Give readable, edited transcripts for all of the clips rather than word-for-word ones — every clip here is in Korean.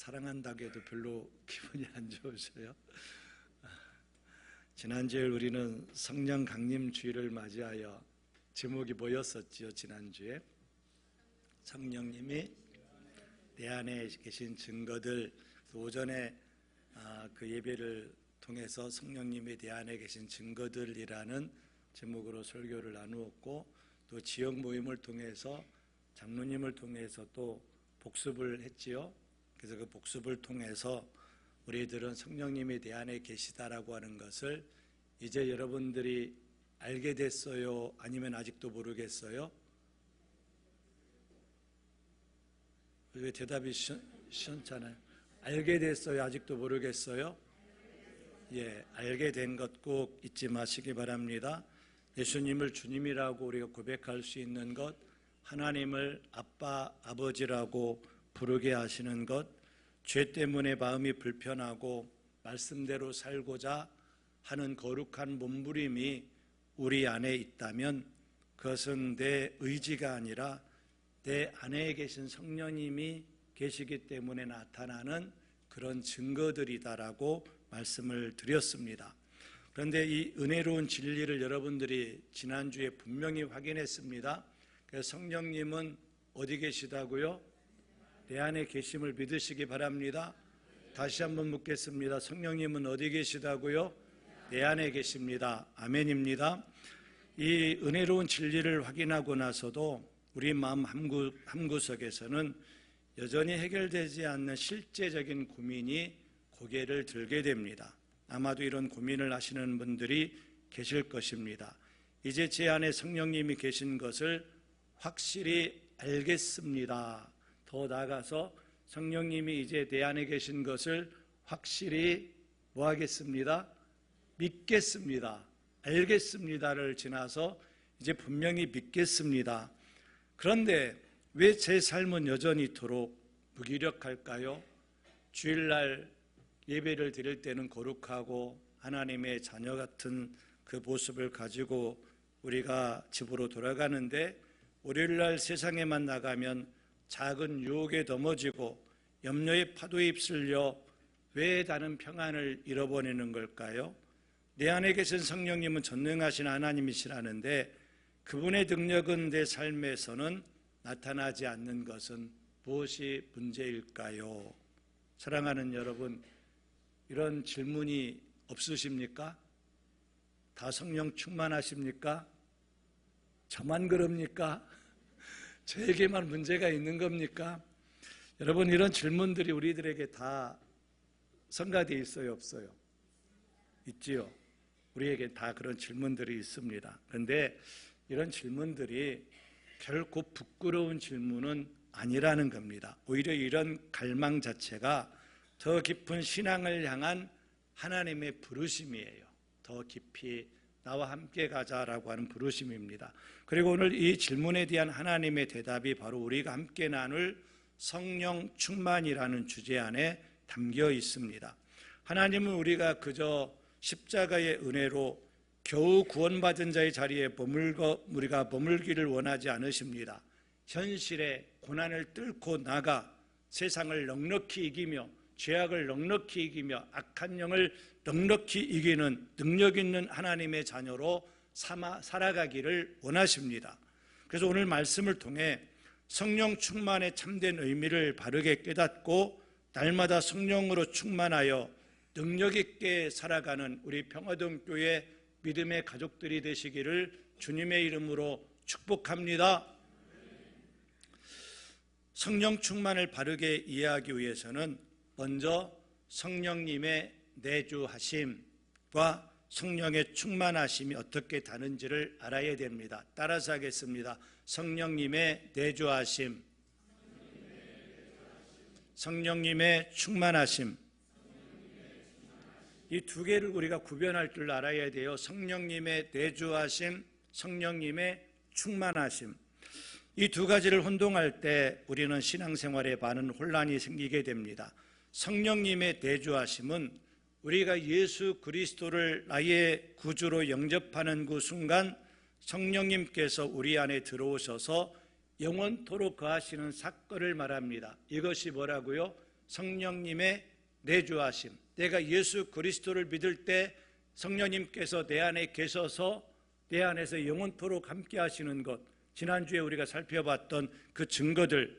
사랑한다고 해도 별로 기분이 안 좋으세요? 지난주에 우리는 성령 강림 주일을 맞이하여 제목이 뭐였었지요? 지난주에 성령님이 내 안에 계신 증거들. 오전에 그 예배를 통해서 성령님이 내 안에 계신 증거들이라는 제목으로 설교를 나누었고, 또 지역 모임을 통해서 장로님을 통해서 또 복습을 했지요. 그래서 그 복습을 통해서 우리들은 성령님이 내 안에 계시다라고 하는 것을 이제 여러분들이 알게 됐어요? 아니면 아직도 모르겠어요? 왜 대답이 시원찮아요? 알게 됐어요? 아직도 모르겠어요? 예, 알게 된 것 꼭 잊지 마시기 바랍니다. 예수님을 주님이라고 우리가 고백할 수 있는 것, 하나님을 아빠, 아버지라고 부르게 하시는 것, 죄 때문에 마음이 불편하고 말씀대로 살고자 하는 거룩한 몸부림이 우리 안에 있다면 그것은 내 의지가 아니라 내 안에 계신 성령님이 계시기 때문에 나타나는 그런 증거들이다라고 말씀을 드렸습니다. 그런데 이 은혜로운 진리를 여러분들이 지난주에 분명히 확인했습니다. 그래서 성령님은 어디 계시다고요? 내 안에 계심을 믿으시기 바랍니다. 다시 한번 묻겠습니다. 성령님은 어디 계시다고요? 내 안에 계십니다. 아멘입니다. 이 은혜로운 진리를 확인하고 나서도 우리 마음 한구석에서는 여전히 해결되지 않는 실제적인 고민이 고개를 들게 됩니다. 아마도 이런 고민을 하시는 분들이 계실 것입니다. 이제 제 안에 성령님이 계신 것을 확실히 알겠습니다. 더 나아가서 성령님이 이제 내 안에 계신 것을 확실히 뭐 하겠습니다? 믿겠습니다. 알겠습니다를 지나서 이제 분명히 믿겠습니다. 그런데 왜 제 삶은 여전히 이토록 무기력할까요? 주일날 예배를 드릴 때는 거룩하고 하나님의 자녀 같은 그 모습을 가지고 우리가 집으로 돌아가는데, 월요일날 세상에만 나가면 작은 유혹에 넘어지고 염려의 파도에 휩쓸려 왜 다른 평안을 잃어버리는 걸까요? 내 안에 계신 성령님은 전능하신 하나님이시라는데 그분의 능력은 내 삶에서는 나타나지 않는 것은 무엇이 문제일까요? 사랑하는 여러분, 이런 질문이 없으십니까? 다 성령 충만하십니까? 저만 그럽니까? 저에게만 문제가 있는 겁니까? 여러분, 이런 질문들이 우리들에게 다 성가되어 있어요, 없어요? 있지요. 우리에게 다 그런 질문들이 있습니다. 그런데 이런 질문들이 결코 부끄러운 질문은 아니라는 겁니다. 오히려 이런 갈망 자체가 더 깊은 신앙을 향한 하나님의 부르심이에요. 더 깊이 나와 함께 가자라고 하는 부르심입니다. 그리고 오늘 이 질문에 대한 하나님의 대답이 바로 우리가 함께 나눌 성령 충만이라는 주제 안에 담겨 있습니다. 하나님은 우리가 그저 십자가의 은혜로 겨우 구원받은 자의 자리에 우리가 머물기를 원하지 않으십니다. 현실의 고난을 뚫고 나가 세상을 넉넉히 이기며 죄악을 넉넉히 이기며 악한 영을 넉넉히 이기는 능력 있는 하나님의 자녀로 살아가기를 원하십니다. 그래서 오늘 말씀을 통해 성령 충만의 참된 의미를 바르게 깨닫고 날마다 성령으로 충만하여 능력 있게 살아가는 우리 평화동교회 믿음의 가족들이 되시기를 주님의 이름으로 축복합니다. 성령 충만을 바르게 이해하기 위해서는 먼저 성령님의 내주하심과 성령의 충만하심이 어떻게 다른지를 알아야 됩니다. 따라서 하겠습니다. 성령님의 내주하심, 성령님의 충만하심. 이 두 개를 우리가 구별할 줄 알아야 돼요. 성령님의 내주하심, 성령님의 충만하심. 이 두 가지를 혼동할 때 우리는 신앙생활에 많은 혼란이 생기게 됩니다. 성령님의 내주하심은 우리가 예수 그리스도를 나의 구주로 영접하는 그 순간 성령님께서 우리 안에 들어오셔서 영원토록 거하시는 사건을 말합니다. 이것이 뭐라고요? 성령님의 내주하심. 내가 예수 그리스도를 믿을 때 성령님께서 내 안에 계셔서 내 안에서 영원토록 함께 하시는 것, 지난주에 우리가 살펴봤던 그 증거들,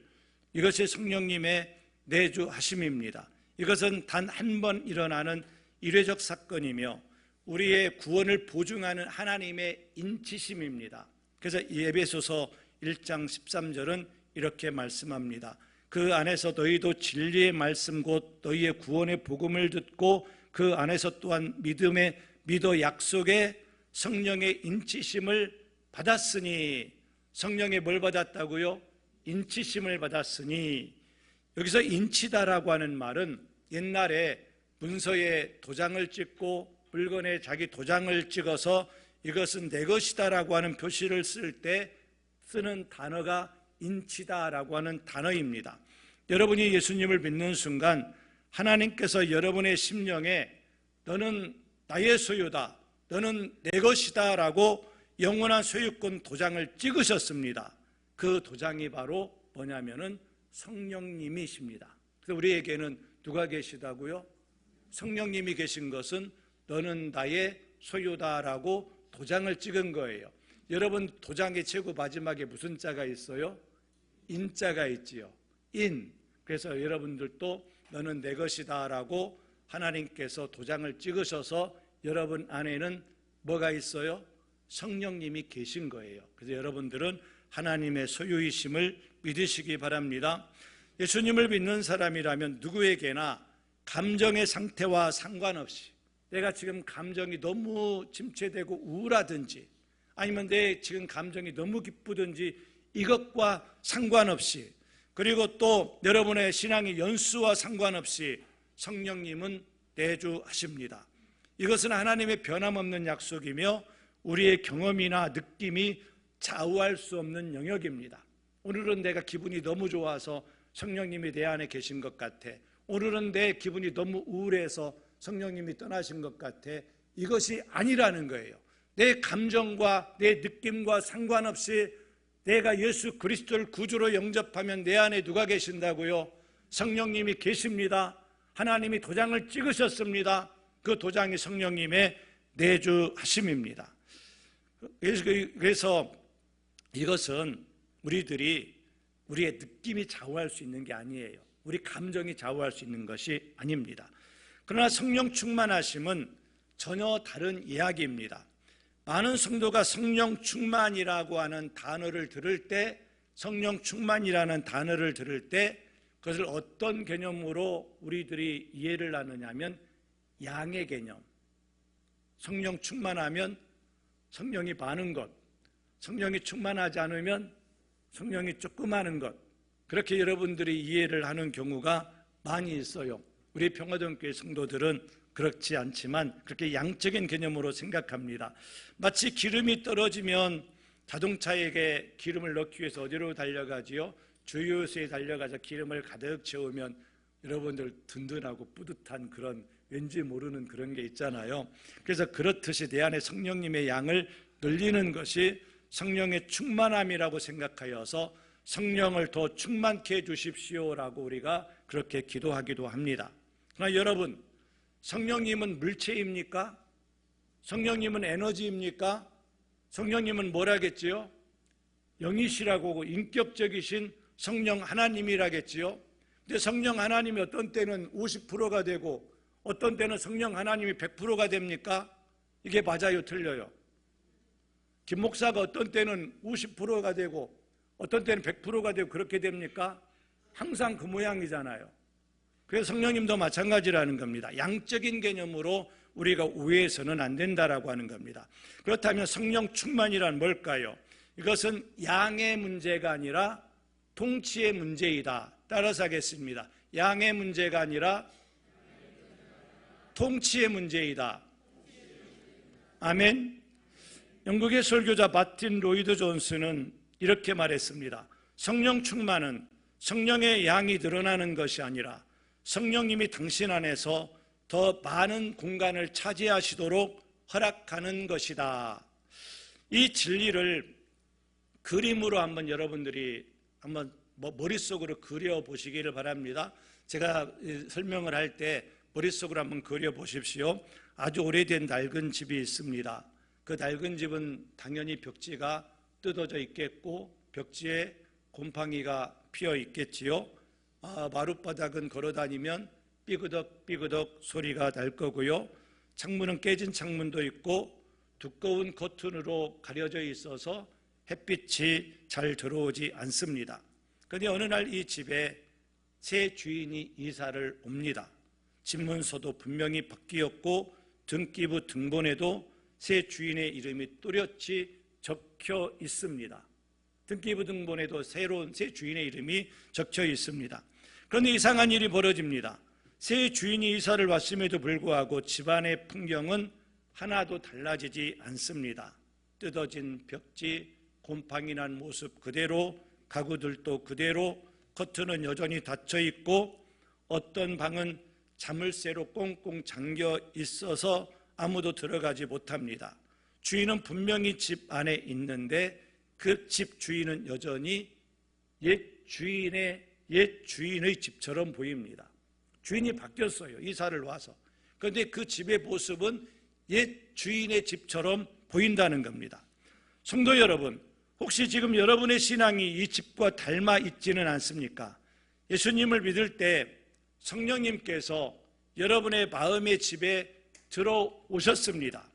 이것이 성령님의 내주하심입니다. 이것은 단 한 번 일어나는 일회적 사건이며 우리의 구원을 보증하는 하나님의 인치심입니다. 그래서 에베소서 1장 13절은 이렇게 말씀합니다. 그 안에서 너희도 진리의 말씀 곧 너희의 구원의 복음을 듣고 그 안에서 또한 믿어 약속의 성령의 인치심을 받았으니. 성령의 뭘 받았다고요? 인치심을 받았으니. 여기서 인치다라고 하는 말은 옛날에 문서에 도장을 찍고 물건에 자기 도장을 찍어서 이것은 내 것이다라고 하는 표시를 쓸 때 쓰는 단어가 인치다라고 하는 단어입니다. 여러분이 예수님을 믿는 순간 하나님께서 여러분의 심령에 너는 나의 소유다, 너는 내 것이다 라고 영원한 소유권 도장을 찍으셨습니다. 그 도장이 바로 뭐냐면은 성령님이십니다. 그래서 우리에게는 누가 계시다고요? 성령님이 계신 것은 너는 나의 소유다라고 도장을 찍은 거예요. 여러분 도장의 최고 마지막에 무슨 자가 있어요? 인자가 있지요. 인. 그래서 여러분들도 너는 내 것이다라고 하나님께서 도장을 찍으셔서 여러분 안에는 뭐가 있어요? 성령님이 계신 거예요. 그래서 여러분들은 하나님의 소유이심을 믿으시기 바랍니다. 예수님을 믿는 사람이라면 누구에게나 감정의 상태와 상관없이, 내가 지금 감정이 너무 침체되고 우울하든지 아니면 내 지금 감정이 너무 기쁘든지 이것과 상관없이, 그리고 또 여러분의 신앙의 연수와 상관없이 성령님은 내주하십니다. 이것은 하나님의 변함없는 약속이며 우리의 경험이나 느낌이 좌우할 수 없는 영역입니다. 오늘은 내가 기분이 너무 좋아서 성령님이 내 안에 계신 것 같아. 오늘은 내 기분이 너무 우울해서 성령님이 떠나신 것 같아. 이것이 아니라는 거예요. 내 감정과 내 느낌과 상관없이 내가 예수 그리스도를 구주로 영접하면 내 안에 누가 계신다고요? 성령님이 계십니다. 하나님이 도장을 찍으셨습니다. 그 도장이 성령님의 내주하심입니다. 그래서 이것은 우리들이 우리의 느낌이 좌우할 수 있는 게 아니에요. 우리 감정이 좌우할 수 있는 것이 아닙니다. 그러나 성령 충만하심은 전혀 다른 이야기입니다. 많은 성도가 성령 충만이라고 하는 단어를 들을 때, 성령 충만이라는 단어를 들을 때 그것을 어떤 개념으로 우리들이 이해를 하느냐면 양의 개념. 성령 충만하면 성령이 많은 것, 성령이 충만하지 않으면 성령이 조금 많은 것, 그렇게 여러분들이 이해를 하는 경우가 많이 있어요. 우리 평화동교회 성도들은 그렇지 않지만 그렇게 양적인 개념으로 생각합니다. 마치 기름이 떨어지면 자동차에게 기름을 넣기 위해서 어디로 달려가지요? 주유소에 달려가서 기름을 가득 채우면 여러분들 든든하고 뿌듯한 그런 왠지 모르는 그런 게 있잖아요. 그래서 그렇듯이 내 안에 성령님의 양을 늘리는 것이 성령의 충만함이라고 생각하여서 성령을 더 충만케 해주십시오라고 우리가 그렇게 기도하기도 합니다. 그러나 여러분, 성령님은 물체입니까? 성령님은 에너지입니까? 성령님은 뭐라겠지요? 영이시라고 하고 인격적이신 성령 하나님이라겠지요. 근데 성령 하나님이 어떤 때는 50%가 되고 어떤 때는 성령 하나님이 100%가 됩니까? 이게 맞아요, 틀려요? 김 목사가 어떤 때는 50%가 되고 어떤 때는 100%가 되고 그렇게 됩니까? 항상 그 모양이잖아요. 그래서 성령님도 마찬가지라는 겁니다. 양적인 개념으로 우리가 오해해서는 안 된다라고 하는 겁니다. 그렇다면 성령 충만이란 뭘까요? 이것은 양의 문제가 아니라 통치의 문제이다. 따라서 하겠습니다. 양의 문제가 아니라 통치의 문제이다. 아멘. 영국의 설교자 마틴 로이드 존스는 이렇게 말했습니다. 성령 충만은 성령의 양이 늘어나는 것이 아니라 성령님이 당신 안에서 더 많은 공간을 차지하시도록 허락하는 것이다. 이 진리를 그림으로 한번 여러분들이 한번 머릿속으로 그려보시기를 바랍니다. 제가 설명을 할 때 머릿속으로 한번 그려보십시오. 아주 오래된 낡은 집이 있습니다. 그 낡은 집은 당연히 벽지가 뜯어져 있겠고 벽지에 곰팡이가 피어 있겠지요. 마룻바닥은 걸어다니면 삐그덕 소리가 날 거고요. 창문은 깨진 창문도 있고 두꺼운 커튼으로 가려져 있어서 햇빛이 잘 들어오지 않습니다. 그런데 어느 날 이 집에 새 주인이 이사를 옵니다. 집문서도 분명히 바뀌었고 등기부 등본에도 새 주인의 이름이 또렷이 적혀 있습니다. 등기부 등본에도 새로운 새 주인의 이름이 적혀 있습니다. 그런데 이상한 일이 벌어집니다. 새 주인이 이사를 왔음에도 불구하고 집안의 풍경은 하나도 달라지지 않습니다. 뜯어진 벽지, 곰팡이 난 모습 그대로, 가구들도 그대로, 커튼은 여전히 닫혀 있고 어떤 방은 자물쇠로 꽁꽁 잠겨 있어서 아무도 들어가지 못합니다. 주인은 분명히 집 안에 있는데 그 집 주인은 여전히 옛 주인의 집처럼 보입니다. 주인이 바뀌었어요. 이사를 와서. 그런데 그 집의 모습은 옛 주인의 집처럼 보인다는 겁니다. 성도 여러분, 혹시 지금 여러분의 신앙이 이 집과 닮아 있지는 않습니까? 예수님을 믿을 때 성령님께서 여러분의 마음의 집에 들어오셨습니다.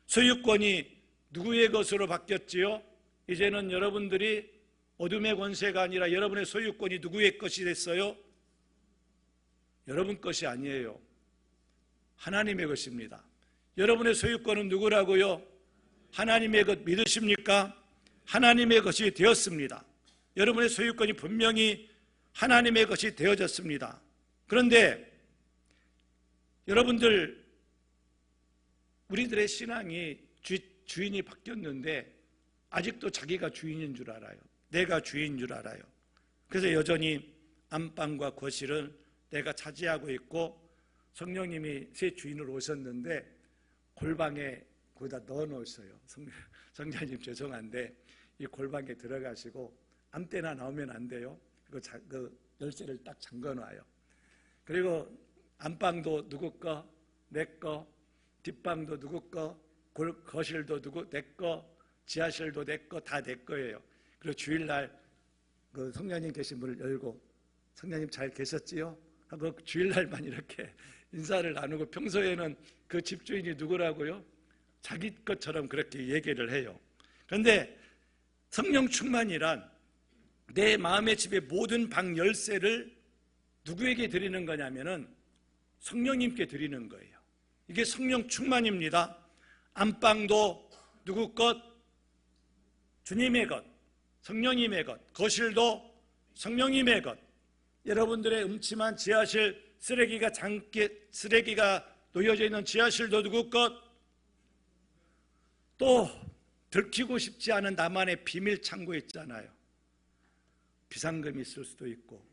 소유권이 누구의 것으로 바뀌었지요? 이제는 여러분들이 어둠의 권세가 아니라 여러분의 소유권이 누구의 것이 됐어요? 여러분 것이 아니에요. 하나님의 것입니다. 여러분의 소유권은 누구라고요? 하나님의 것 믿으십니까? 하나님의 것이 되었습니다. 여러분의 소유권이 분명히 하나님의 것이 되어졌습니다. 그런데 여러분들, 우리들의 신앙이 주인이 바뀌었는데 아직도 자기가 주인인 줄 알아요. 내가 주인인 줄 알아요. 그래서 여전히 안방과 거실은 내가 차지하고 있고 성령님이 새 주인으로 오셨는데 골방에 거기다 넣어놓으셨어요. 성자님 죄송한데 이 골방에 들어가시고 아무 때나 나오면 안 돼요. 그 열쇠를 딱 잠궈놔요. 그리고 안방도 누구 거, 내 거, 뒷방도 누구 거, 거실도 내 거, 지하실도 내 거, 다 내 거예요. 그리고 주일날 그 성령님 계신 문을 열고 성령님 잘 계셨지요? 하고 주일날만 이렇게 인사를 나누고 평소에는 그 집주인이 누구라고요? 자기 것처럼 그렇게 얘기를 해요. 그런데 성령 충만이란 내 마음의 집의 모든 방 열쇠를 누구에게 드리는 거냐면은 성령님께 드리는 거예요. 이게 성령 충만입니다. 안방도 누구 것? 주님의 것, 성령님의 것. 거실도 성령님의 것. 여러분들의 음침한 지하실, 쓰레기가 놓여져 있는 지하실도 누구 것? 또 들키고 싶지 않은 나만의 비밀 창고 있잖아요. 비상금이 있을 수도 있고.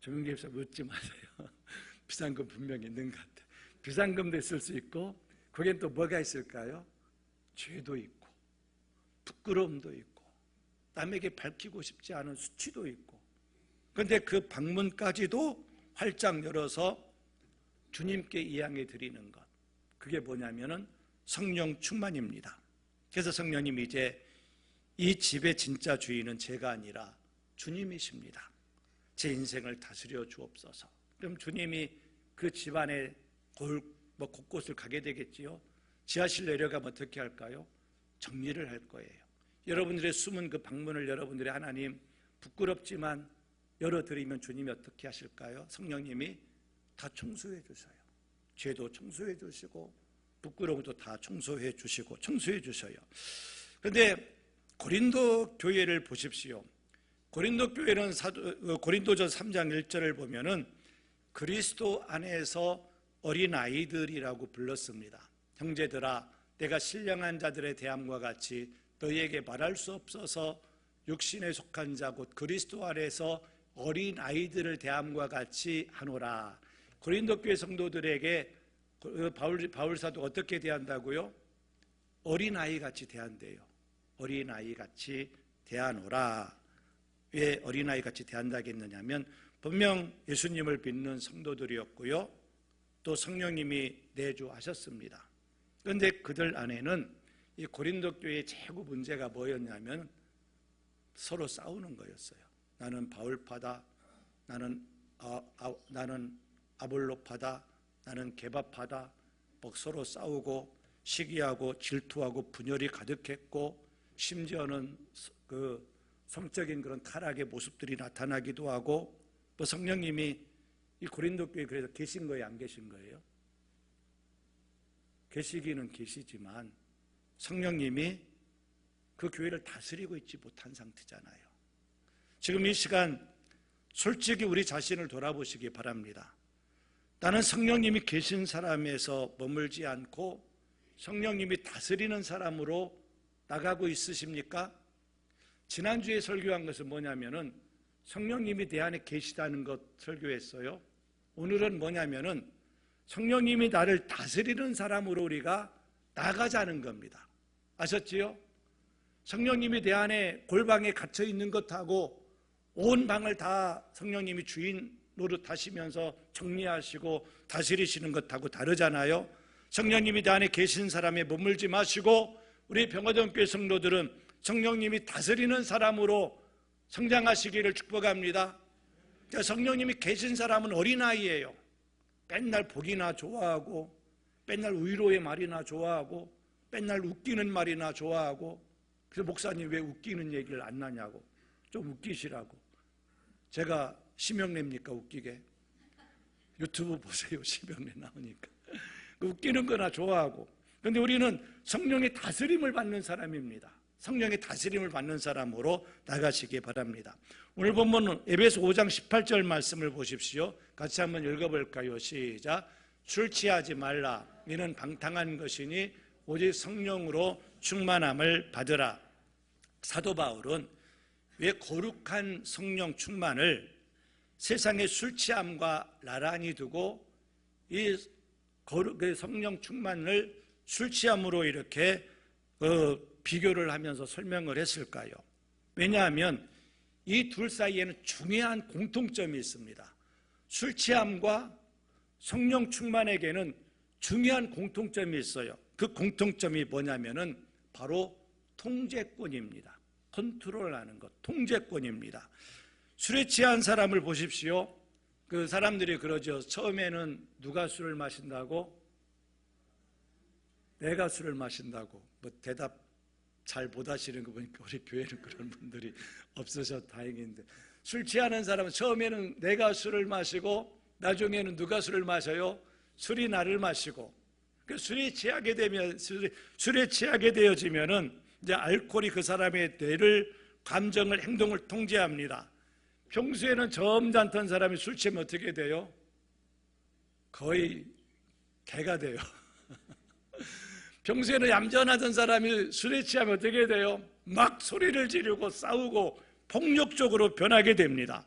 조명기 집사 묻지 마세요. 비상금 분명히 있는 것 같아요. 비상금도 있을 수 있고 거기엔 또 뭐가 있을까요? 죄도 있고 부끄러움도 있고 남에게 밝히고 싶지 않은 수치도 있고. 그런데 그 방문까지도 활짝 열어서 주님께 이양해 드리는 것, 그게 뭐냐면은 성령 충만입니다. 그래서 성령님이 이제 이 집의 진짜 주인은 제가 아니라 주님이십니다. 제 인생을 다스려 주옵소서. 그럼 주님이 그 집안에 곳곳을 가게 되겠지요. 지하실 내려가면 어떻게 할까요? 정리를 할 거예요. 여러분들의 숨은 그 방문을 여러분들의 하나님 부끄럽지만 열어드리면 주님이 어떻게 하실까요? 성령님이 다 청소해 주셔요. 죄도 청소해 주시고 부끄러움도 다 청소해 주시고 청소해 주셔요. 그런데 고린도 교회를 보십시오. 고린도 교회는 고린도전 3장 1절을 보면은 그리스도 안에서 어린 아이들이라고 불렀습니다. 형제들아, 내가 신령한 자들의 대함과 같이 너희에게 말할 수 없어서 육신에 속한 자 곧 그리스도 안에서 어린 아이들을 대함과 같이 하노라. 고린도 교회 성도들에게 바울 사도 어떻게 대한다고요? 어린 아이 같이 대한대요. 어린 아이 같이 대하노라. 왜 어린 아이 같이 대한다겠느냐면 분명 예수님을 믿는 성도들이었고요. 또 성령님이 내주하셨습니다. 그런데 그들 안에는 이 고린도 교회의 최고 문제가 뭐였냐면 서로 싸우는 거였어요. 나는 바울파다, 나는 아볼로파다, 나는 게바파다. 뭐 서로 싸우고 시기하고 질투하고 분열이 가득했고, 심지어는 그 성적인 그런 타락의 모습들이 나타나기도 하고, 또 성령님이 이 고린도 교회에 그래서 계신 거예요, 안 계신 거예요? 계시기는 계시지만 성령님이 그 교회를 다스리고 있지 못한 상태잖아요. 지금 이 시간 솔직히 우리 자신을 돌아보시기 바랍니다. 나는 성령님이 계신 사람에서 머물지 않고 성령님이 다스리는 사람으로 나가고 있으십니까? 지난주에 설교한 것은 뭐냐면은 성령님이 내 안에 계시다는 것 설교했어요. 오늘은 뭐냐면은 성령님이 나를 다스리는 사람으로 우리가 나가자는 겁니다. 아셨지요? 성령님이 내 안에 골방에 갇혀 있는 것하고 온 방을 다 성령님이 주인 노릇하시면서 정리하시고 다스리시는 것하고 다르잖아요. 성령님이 내 안에 계신 사람에 머물지 마시고 우리 병화동교회 성도들은 성령님이 다스리는 사람으로 성장하시기를 축복합니다. 성령님이 계신 사람은 어린아이예요. 맨날 복이나 좋아하고 맨날 위로의 말이나 좋아하고 맨날 웃기는 말이나 좋아하고, 그래서 목사님 왜 웃기는 얘기를 안 하냐고, 좀 웃기시라고. 제가 심형래입니까 웃기게? 유튜브 보세요. 심형래 나오니까 웃기는 거나 좋아하고. 그런데 우리는 성령의 다스림을 받는 사람입니다. 성령의 다스림을 받는 사람으로 나가시기 바랍니다. 오늘 본문은 에베소 5장 18절 말씀을 보십시오. 같이 한번 읽어볼까요? 시작. 술 취하지 말라. 이는 방탕한 것이니 오직 성령으로 충만함을 받으라. 사도 바울은 왜 거룩한 성령 충만을 세상의 술 취함과 나란히 두고 이 거룩의 성령 충만을 술 취함으로 이렇게 비교를 하면서 설명을 했을까요? 왜냐하면 이 둘 사이에는 중요한 공통점이 있습니다. 술 취함과 성령 충만에게는 중요한 공통점이 있어요. 그 공통점이 뭐냐면은 바로 통제권입니다. 컨트롤하는 것, 통제권입니다. 술에 취한 사람을 보십시오. 그 사람들이 그러죠. 처음에는 누가 술을 마신다고? 내가 술을 마신다고. 뭐 대답 잘 못하시는 거 보니까 우리 교회는 그런 분들이 없어서 다행인데, 술 취하는 사람은 처음에는 내가 술을 마시고 나중에는 누가 술을 마셔요? 술이 나를 마시고. 술에 취하게 되면, 술에 취하게 되어지면은 이제 알코올이 그 사람의 뇌를, 감정을, 행동을 통제합니다. 평소에는 점잖던 사람이 술 취하면 어떻게 돼요? 거의 개가 돼요. 평소에는 얌전하던 사람이 술에 취하면 어떻게 돼요? 막 소리를 지르고 싸우고 폭력적으로 변하게 됩니다.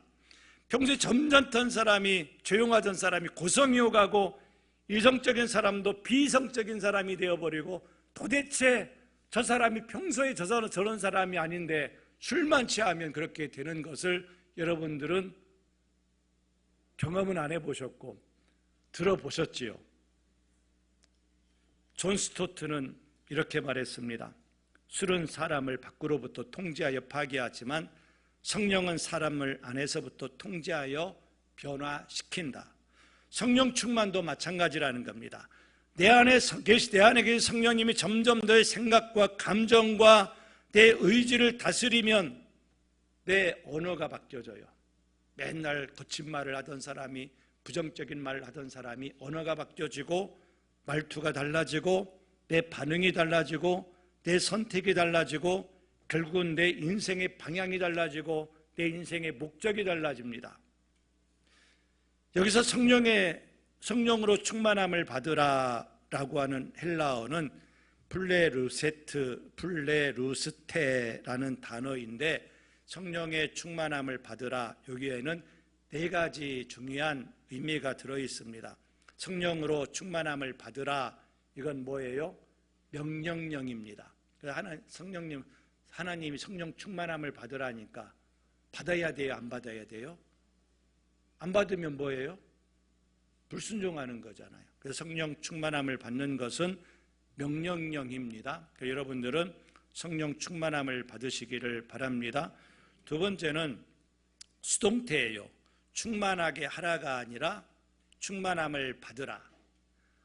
평소에 점잖던 사람이, 조용하던 사람이 고성이 오가고, 이성적인 사람도 비성적인 사람이 되어버리고, 도대체 저 사람이 평소에 저런 사람이 아닌데 술만 취하면 그렇게 되는 것을 여러분들은 경험은 안 해보셨고 들어보셨지요. 존 스토트는 이렇게 말했습니다. 술은 사람을 밖으로부터 통제하여 파괴하지만 성령은 사람을 안에서부터 통제하여 변화시킨다. 성령 충만도 마찬가지라는 겁니다. 내 안에 계신 성령님이 점점 너의 생각과 감정과 내 의지를 다스리면 내 언어가 바뀌어져요. 맨날 거친 말을 하던 사람이, 부정적인 말을 하던 사람이 언어가 바뀌어지고, 말투가 달라지고, 내 반응이 달라지고, 내 선택이 달라지고, 결국은 내 인생의 방향이 달라지고 내 인생의 목적이 달라집니다. 여기서 성령으로 충만함을 받으라라고 하는 헬라어는 플레루스테라는 단어인데, 성령의 충만함을 받으라, 여기에는 네 가지 중요한 의미가 들어 있습니다. 성령으로 충만함을 받으라, 이건 뭐예요? 명령령입니다. 하나님이 성령 충만함을 받으라니까 받아야 돼요, 안 받아야 돼요? 안 받으면 뭐예요? 불순종하는 거잖아요. 그래서 성령 충만함을 받는 것은 명령형입니다. 여러분들은 성령 충만함을 받으시기를 바랍니다. 두 번째는 수동태예요. 충만하게 하라가 아니라 충만함을 받으라.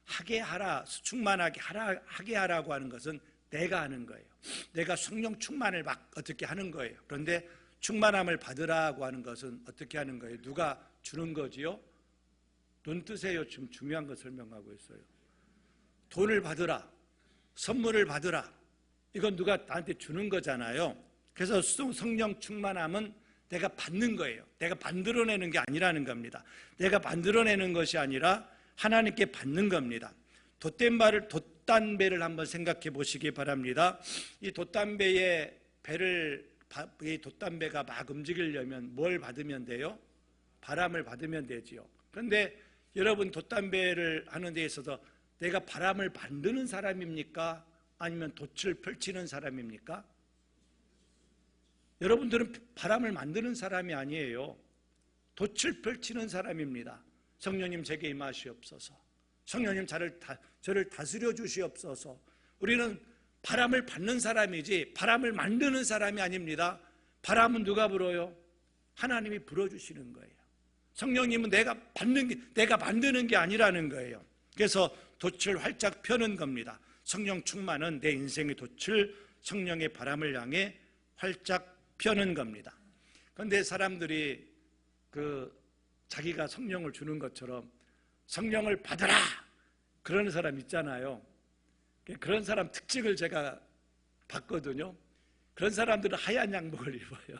하게 하라, 충만하게 하게 하라고 하는 것은 내가 하는 거예요. 내가 성령 충만을 막 어떻게 하는 거예요. 그런데 충만함을 받으라고 하는 것은 어떻게 하는 거예요? 누가 주는 거지요? 돈 뜨세요. 지금 중요한 거 설명하고 있어요. 돈을 받으라, 선물을 받으라. 이건 누가 나한테 주는 거잖아요. 그래서 성령 충만함은 내가 받는 거예요. 내가 만들어내는 게 아니라는 겁니다. 내가 만들어내는 것이 아니라 하나님께 받는 겁니다. 돛담배를 한번 생각해 보시기 바랍니다. 이 돛담배의 이 돛담배가 막 움직이려면 뭘 받으면 돼요? 바람을 받으면 되지요. 그런데 여러분, 돛담배를 하는 데 있어서 내가 바람을 만드는 사람입니까? 아니면 돛을 펼치는 사람입니까? 여러분들은 바람을 만드는 사람이 아니에요. 돛을 펼치는 사람입니다. 성령님 제게 임하시옵소서. 성령님 저를 다스려 주시옵소서. 우리는 바람을 받는 사람이지 바람을 만드는 사람이 아닙니다. 바람은 누가 불어요? 하나님이 불어주시는 거예요. 성령님은 내가 만드는 게 아니라는 거예요. 그래서 돛을 활짝 펴는 겁니다. 성령 충만은 내 인생의 돛을 성령의 바람을 향해 활짝 펴는 겁니다. 그런데 사람들이 자기가 성령을 주는 것처럼 성령을 받아라 그러는 사람 있잖아요. 그런 사람 특징을 제가 봤거든요. 그런 사람들은 하얀 양복을 입어요.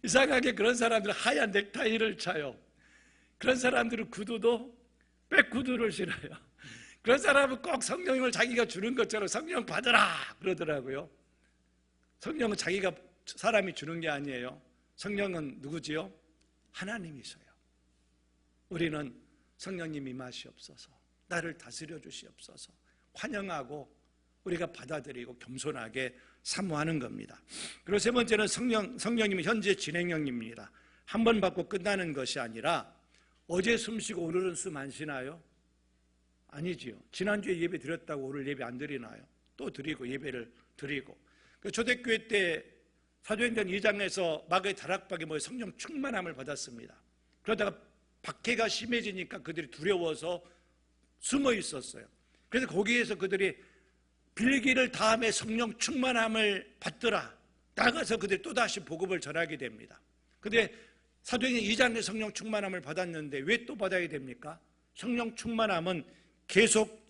이상하게 그런 사람들은 하얀 넥타이를 차요. 그런 사람들은 구두도 백구두를 신어요. 그런 사람은 꼭 성령을 자기가 주는 것처럼 성령 받으라 그러더라고요. 성령은 사람이 주는 게 아니에요. 성령은 누구지요? 하나님이셔요. 우리는 성령님 임하시옵소서, 나를 다스려 주시옵소서 환영하고 우리가 받아들이고 겸손하게 사모하는 겁니다. 그리고 세 번째는 성령님은 현재 진행형입니다. 한 번 받고 끝나는 것이 아니라 어제 숨쉬고 오늘은 숨 안 쉬나요? 아니지요. 지난주에 예배 드렸다고 오늘 예배 안 드리나요? 또 드리고 예배를 드리고. 초대교회 때 사도행전 2장에서 마가의 다락방에 성령 충만함을 받았습니다. 그러다가 박해가 심해지니까 그들이 두려워서 숨어 있었어요. 그래서 거기에서 그들이 빌기를 다음에 성령 충만함을 받더라. 나가서 그들이 또다시 복음을 전하게 됩니다. 그런데 사도행전 2장에 성령 충만함을 받았는데 왜 또 받아야 됩니까? 성령 충만함은 계속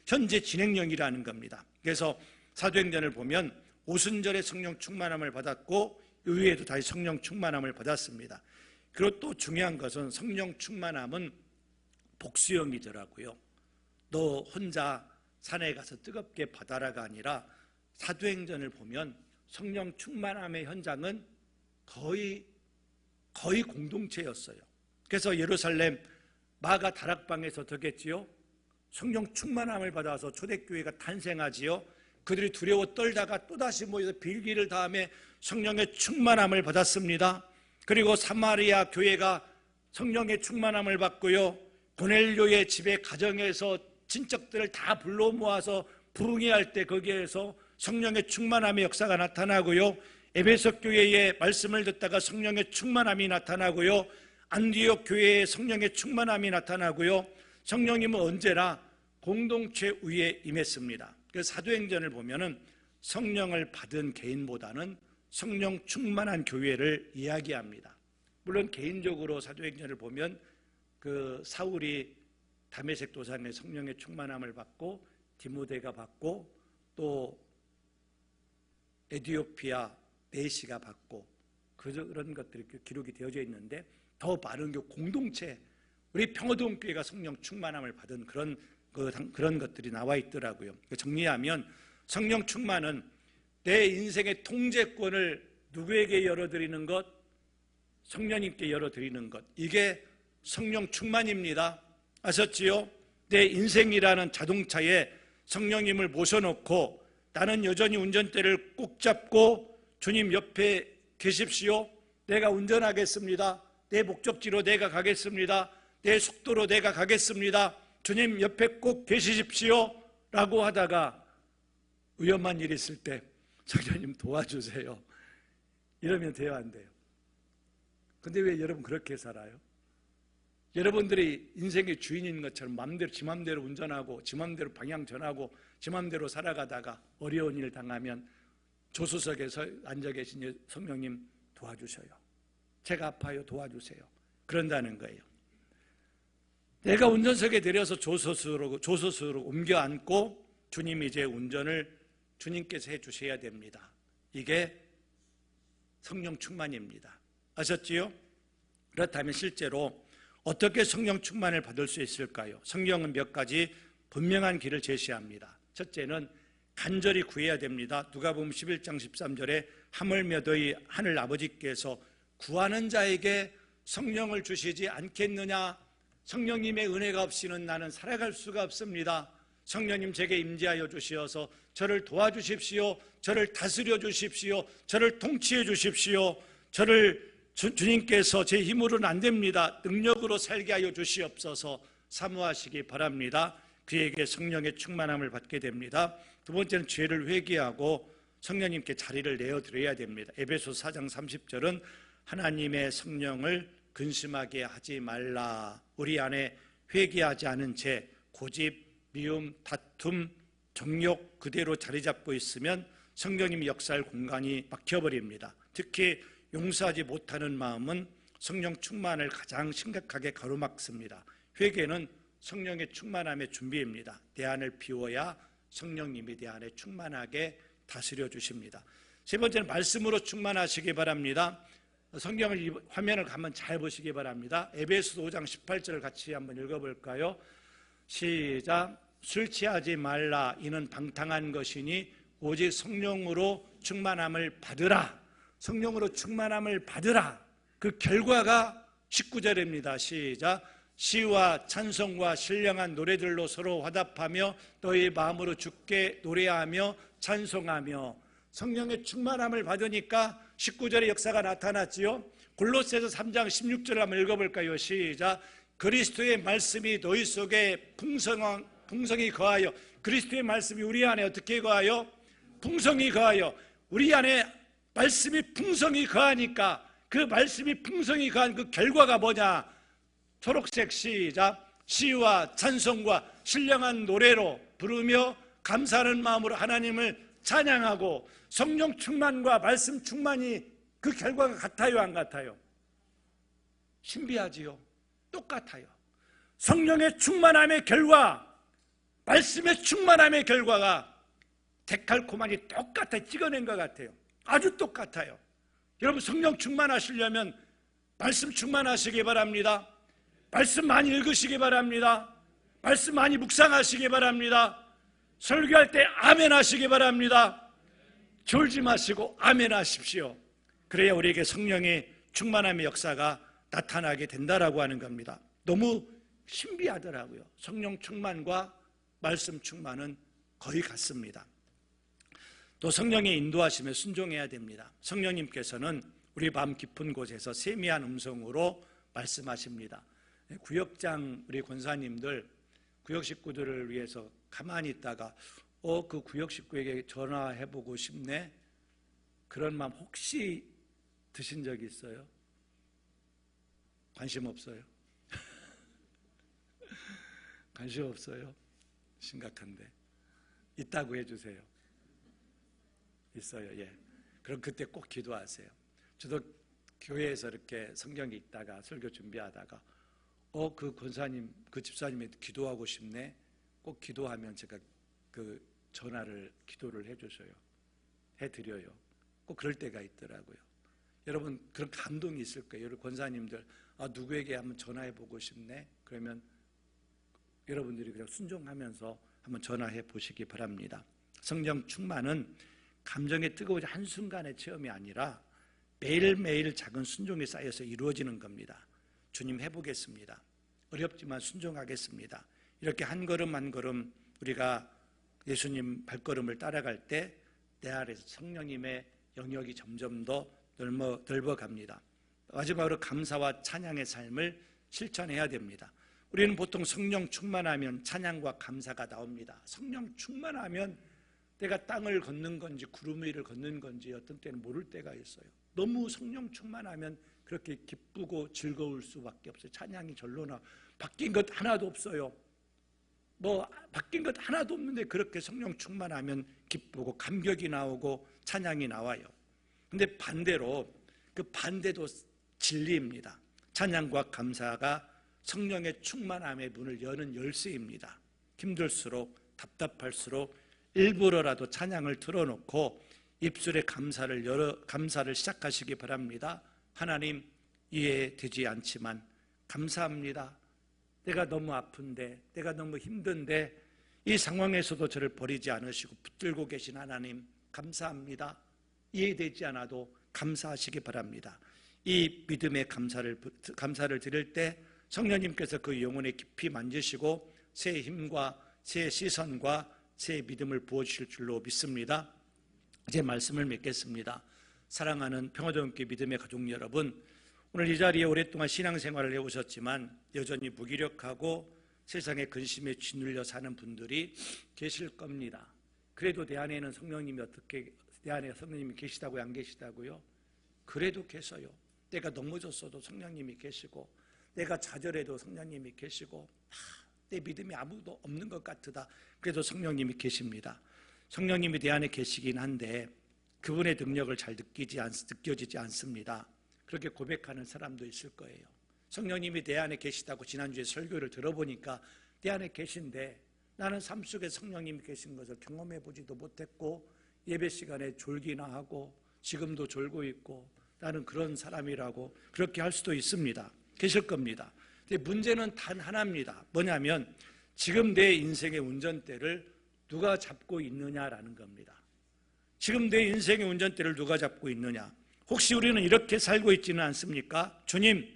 현재 진행형이라는 겁니다. 그래서 사도행전을 보면 오순절에 성령 충만함을 받았고 이후에도 다시 성령 충만함을 받았습니다. 그리고 또 중요한 것은 성령 충만함은 복수형이더라고요. 너 혼자 산에 가서 뜨겁게 받아라가 아니라 사도행전을 보면 성령 충만함의 현장은 거의 공동체였어요. 그래서 예루살렘 마가 다락방에서 어떻게 했지요? 성령 충만함을 받아서 초대교회가 탄생하지요. 그들이 두려워 떨다가 또다시 모여서 빌기를 다음에 성령의 충만함을 받았습니다. 그리고 사마리아 교회가 성령의 충만함을 받고요, 고넬료의 집에 가정에서 친척들을 다 불러 모아서 부흥회할 때 거기에서 성령의 충만함의 역사가 나타나고요, 에베소 교회의 말씀을 듣다가 성령의 충만함이 나타나고요, 안디옥 교회의 성령의 충만함이 나타나고요, 성령님은 언제나 공동체 위에 임했습니다. 그래서 사도행전을 보면은 성령을 받은 개인보다는 성령 충만한 교회를 이야기합니다. 물론 개인적으로 사도행전을 보면 사울이 다메섹 도상에 성령의 충만함을 받고 디모데가 받고 또 에티오피아 네시가 받고 그런 것들이 기록이 되어져 있는데 더 많은 공동체, 우리 평화동교회가 성령 충만함을 받은 그런 것들이 나와 있더라고요. 정리하면 성령 충만은 내 인생의 통제권을 누구에게 열어드리는 것? 성령님께 열어드리는 것. 이게 성령 충만입니다. 아셨지요? 내 인생이라는 자동차에 성령님을 모셔놓고 나는 여전히 운전대를 꼭 잡고 주님 옆에 계십시오. 내가 운전하겠습니다. 내 목적지로 내가 가겠습니다. 내 속도로 내가 가겠습니다. 주님 옆에 꼭 계시십시오 라고 하다가 위험한 일이 있을 때 성령님 도와주세요 이러면 돼요, 안 돼요? 근데 왜 여러분 그렇게 살아요? 여러분들이 인생의 주인인 것처럼 지 맘대로 운전하고 지 맘대로 방향 전하고 지 맘대로 살아가다가 어려운 일 당하면 조수석에서 앉아 계신 성령님 도와주셔요. 제가 아파요, 도와주세요. 그런다는 거예요. 내가 운전석에 내려서 조수석으로 옮겨 앉고 주님이 이제 운전을 주님께서 해주셔야 됩니다. 이게 성령 충만입니다. 아셨지요? 그렇다면 실제로 어떻게 성령 충만을 받을 수 있을까요? 성경은 몇 가지 분명한 길을 제시합니다. 첫째는 간절히 구해야 됩니다. 누가복음 11장 13절에 하물며 너희 하늘 아버지께서 구하는 자에게 성령을 주시지 않겠느냐? 성령님의 은혜가 없이는 나는 살아갈 수가 없습니다. 성령님 제게 임재하여 주시어서 저를 도와주십시오. 저를 다스려 주십시오. 저를 통치해 주십시오. 저를 주님께서 제 힘으로는 안 됩니다. 능력으로 살게 하여 주시옵소서 사모하시기 바랍니다. 그에게 성령의 충만함을 받게 됩니다. 두 번째는 죄를 회개하고 성령님께 자리를 내어드려야 됩니다. 에베소서 4장 30절은 하나님의 성령을 근심하게 하지 말라. 우리 안에 회개하지 않은 죄, 고집, 미움, 다툼, 정욕 그대로 자리 잡고 있으면 성령님이 역사할 공간이 막혀버립니다. 특히 용서하지 못하는 마음은 성령 충만을 가장 심각하게 가로막습니다. 회개는 성령의 충만함의 준비입니다. 내 안을 비워야 성령님이 내 안에 충만하게 다스려 주십니다. 세 번째는 말씀으로 충만하시기 바랍니다. 성경을 화면을 한번 잘 보시기 바랍니다. 에베소서 5장 18절을 같이 한번 읽어볼까요? 시작. 술 취하지 말라. 이는 방탕한 것이니 오직 성령으로 충만함을 받으라. 성령으로 충만함을 받으라. 그 결과가 19절입니다. 시작. 시와 찬송과 신령한 노래들로 서로 화답하며 너희 마음으로 주께 노래하며 찬송하며. 성령의 충만함을 받으니까 19절의 역사가 나타났지요. 골로새서 3장 16절을 한번 읽어볼까요? 시작. 그리스도의 말씀이 너희 속에 풍성히 거하여. 그리스도의 말씀이 우리 안에 어떻게 거하여? 풍성히 거하여. 우리 안에 말씀이 풍성히 거하니까 그 말씀이 풍성히 거한 그 결과가 뭐냐? 초록색 시작. 시와 찬송과 신령한 노래로 부르며 감사하는 마음으로 하나님을 찬양하고. 성령 충만과 말씀 충만이 그 결과가 같아요, 안 같아요? 신비하지요? 똑같아요. 성령의 충만함의 결과, 말씀의 충만함의 결과가 데칼코마니 똑같아 찍어낸 것 같아요. 아주 똑같아요. 여러분 성령 충만하시려면 말씀 충만하시기 바랍니다. 말씀 많이 읽으시기 바랍니다. 말씀 많이 묵상하시기 바랍니다. 설교할 때 아멘 하시기 바랍니다. 졸지 마시고 아멘 하십시오. 그래야 우리에게 성령의 충만함의 역사가 나타나게 된다라고 하는 겁니다. 너무 신비하더라고요. 성령 충만과 말씀 충만은 거의 같습니다. 또 성령의 인도하심에 순종해야 됩니다. 성령님께서는 우리 마음 깊은 곳에서 세미한 음성으로 말씀하십니다. 구역장 우리 권사님들 구역 식구들을 위해서 가만히 있다가 그 구역 식구에게 전화해보고 싶네? 그런 마음 혹시 드신 적이 있어요? 관심 없어요? 관심 없어요? 심각한데 있다고 해주세요. 있어요. 예. 그럼 그때 꼭 기도하세요. 저도 교회에서 이렇게 성경이 있다가 설교 준비하다가 그 권사님, 그 집사님이 기도하고 싶네? 꼭 기도하면 제가 그 전화를 기도를 해주셔요. 해드려요. 꼭 그럴 때가 있더라고요. 여러분 그런 감동이 있을 거예요. 여러분 권사님들 누구에게 한번 전화해보고 싶네? 그러면 여러분들이 그냥 순종하면서 한번 전화해 보시기 바랍니다. 성령 충만은 감정의 뜨거워진 한순간의 체험이 아니라 매일매일 작은 순종이 쌓여서 이루어지는 겁니다. 주님 해보겠습니다. 어렵지만 순종하겠습니다. 이렇게 한 걸음 한 걸음 우리가 예수님 발걸음을 따라갈 때 내 안에서 성령님의 영역이 점점 더 넓어갑니다. 마지막으로 감사와 찬양의 삶을 실천해야 됩니다. 우리는 보통 성령 충만하면 찬양과 감사가 나옵니다. 성령 충만하면 내가 땅을 걷는 건지 구름 위를 걷는 건지 어떤 때는 모를 때가 있어요. 너무 성령 충만하면 그렇게 기쁘고 즐거울 수밖에 없어요. 찬양이 절로 나 바뀐 것 하나도 없어요. 바뀐 것 하나도 없는데 그렇게 성령 충만하면 기쁘고 감격이 나오고 찬양이 나와요. 근데 반대로 그 반대도 진리입니다. 찬양과 감사가 성령의 충만함의 문을 여는 열쇠입니다. 힘들수록 답답할수록 일부러라도 찬양을 틀어놓고 입술에 감사를 시작하시기 바랍니다. 하나님, 이해되지 않지만 감사합니다. 내가 너무 아픈데, 내가 너무 힘든데 이 상황에서도 저를 버리지 않으시고 붙들고 계신 하나님 감사합니다. 이해되지 않아도 감사하시기 바랍니다. 이 믿음의 감사를 드릴 때 성령님께서 그 영혼에 깊이 만지시고 새 힘과 새 시선과 새 믿음을 부어주실 줄로 믿습니다. 이제 말씀을 맺겠습니다. 사랑하는 평화동교회 믿음의 가족 여러분, 오늘 이 자리에 오랫동안 신앙생활을 해오셨지만 여전히 무기력하고 세상의 근심에 짓눌려 사는 분들이 계실 겁니다. 그래도 내 안에는 내 안에 성령님이 계시다고요? 안 계시다고요? 그래도 계셔요. 내가 넘어졌어도 성령님이 계시고, 내가 좌절해도 성령님이 계시고, 내 믿음이 아무도 없는 것 같으다. 그래도 성령님이 계십니다. 성령님이 내 안에 계시긴 한데 그분의 능력을 잘 느껴지지 않습니다. 그렇게 고백하는 사람도 있을 거예요. 성령님이 내 안에 계시다고 지난주에 설교를 들어보니까 내 안에 계신데 나는 삶 속에 성령님이 계신 것을 경험해 보지도 못했고 예배 시간에 졸기나 하고 지금도 졸고 있고 나는 그런 사람이라고 그렇게 할 수도 있습니다. 계실 겁니다. 근데 문제는 단 하나입니다. 뭐냐면 지금 내 인생의 운전대를 누가 잡고 있느냐라는 겁니다. 지금 내 인생의 운전대를 누가 잡고 있느냐. 혹시 우리는 이렇게 살고 있지는 않습니까? 주님,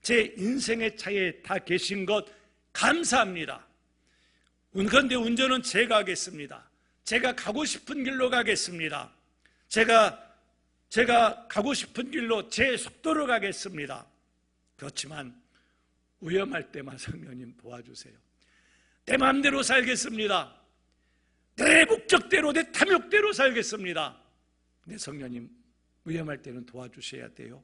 제 인생의 차에 다 계신 것 감사합니다. 그런데 운전은 제가 하겠습니다. 제가 가고 싶은 길로 가겠습니다. 제가 가고 싶은 길로 제 속도로 가겠습니다. 그렇지만 위험할 때만 성령님 도와주세요. 내 마음대로 살겠습니다. 내 목적대로, 내 탐욕대로 살겠습니다. 근데 성령님 위험할 때는 도와주셔야 돼요.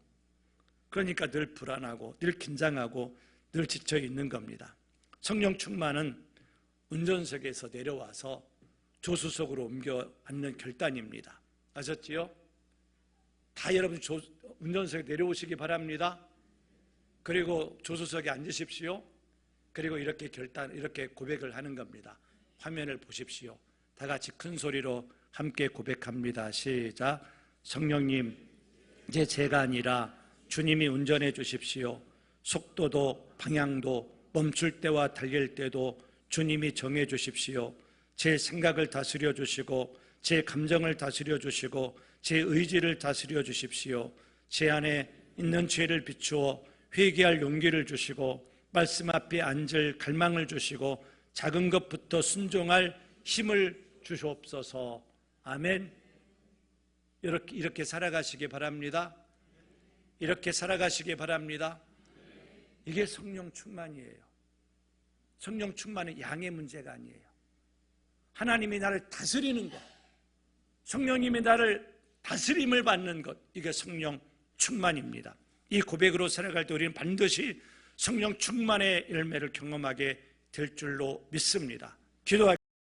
그러니까 늘 불안하고 늘 긴장하고 늘 지쳐 있는 겁니다. 성령 충만은 운전석에서 내려와서 조수석으로 옮겨 앉는 결단입니다. 아셨지요? 다 여러분 운전석에 내려오시기 바랍니다. 그리고 조수석에 앉으십시오. 그리고 이렇게 고백을 하는 겁니다. 화면을 보십시오. 다 같이 큰 소리로 함께 고백합니다. 시작. 성령님, 이제 제가 아니라 주님이 운전해 주십시오. 속도도 방향도 멈출 때와 달릴 때도 주님이 정해 주십시오. 제 생각을 다스려 주시고 제 감정을 다스려 주시고 제 의지를 다스려 주십시오. 제 안에 있는 죄를 비추어 회개할 용기를 주시고 말씀 앞에 앉을 갈망을 주시고 작은 것부터 순종할 힘을 주시옵소서. 아멘. 이렇게 살아가시기 바랍니다. 이렇게 살아가시기 바랍니다. 이게 성령 충만이에요. 성령 충만은 양의 문제가 아니에요. 하나님이 나를 다스리는 것, 성령님이 나를 다스림을 받는 것, 이게 성령 충만입니다. 이 고백으로 살아갈 때 우리는 반드시 성령 충만의 열매를 경험하게 될 줄로 믿습니다. 기도하겠습니다.